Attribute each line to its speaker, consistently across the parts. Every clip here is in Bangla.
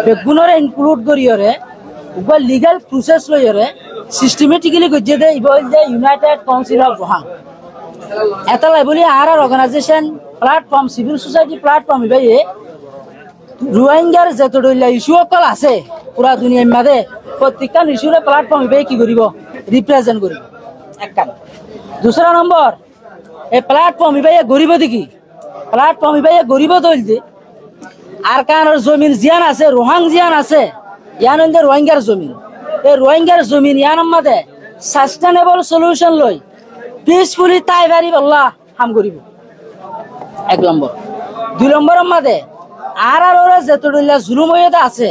Speaker 1: বেগুনরে ইনক্লুড করিয়রে উবা লিগাল প্রসেস লইয়রে সিস্টেমেটিক্যালি গজে দে ইবল যে ইউনাইটেড কাউন্সিল অফ রোহাং এটা লাই বলি আর organisation platform civil society platform ইবাইয়ে রোহিঙ্গার যতদইলা ইস্যু অকল আছে পুরা দুনিয়ার মাঝে প্রত্যেকটা ইস্যুরে প্ল্যাটফর্ম ইবাই কি করিব রিপ্রেজেন্ট করিব একখান দুসরা নম্বর এই প্ল্যাটফর্ম ইবাইয়ে গরিব দেখি প্ল্যাটফর্ম ইবাইয়ে গরিব দইল যে আর কারণের জমিন জিয়ান আছে রোহাং জিয়ান আছে ইয়ান হইল রোহিঙ্গার জমিন এই রোহিঙ্গার জমিন ইয়ান মাঝে সাস্টেনেবল সলিউশন লই পিসফুলি তাই বাড়ি আল্লাহ হাম করিব এক নম্বর দুই নম্বরের মাঝে আর ওরা যতটা জুলুম হইতে আছে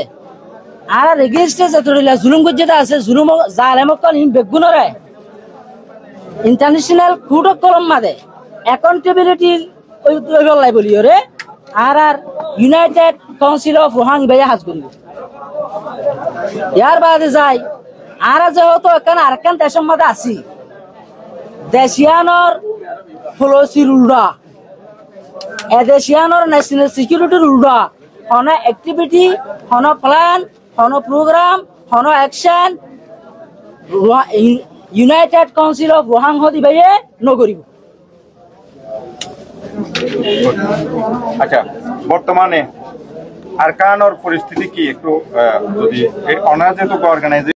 Speaker 1: আর এগেইনস্টে যতটা জুলুম করতে আছে জুলুম জালেমকল ইন বেগুনরে ইন্টারন্যাশনাল কোর্ট অফ কলম মাঝে অ্যাকাউন্টেবিলিটি ওই বলি রে আর ইউনাইটেড কাউন্সিল অফ রোহাং ইবাইয়া হাজ করিব ইয়ার বাদে যাই আর যেহেতু এখানে আরেকখান দেশের মাঝে আছি দেশিয়ানোর পলিসি রুলডা এদেশিয়ানোর ন্যাশনাল সিকিউরিটি রুলডা হন অ্যাক্টিভিটি হন প্ল্যান হন প্রোগ্রাম হন action United council of Rohang হদি বাইয়ে নগরিব।
Speaker 2: আচ্ছা, বর্তমানে আরকানোর পরিস্থিতি কি একটু যদি অনার্স অর্গানাইজেশন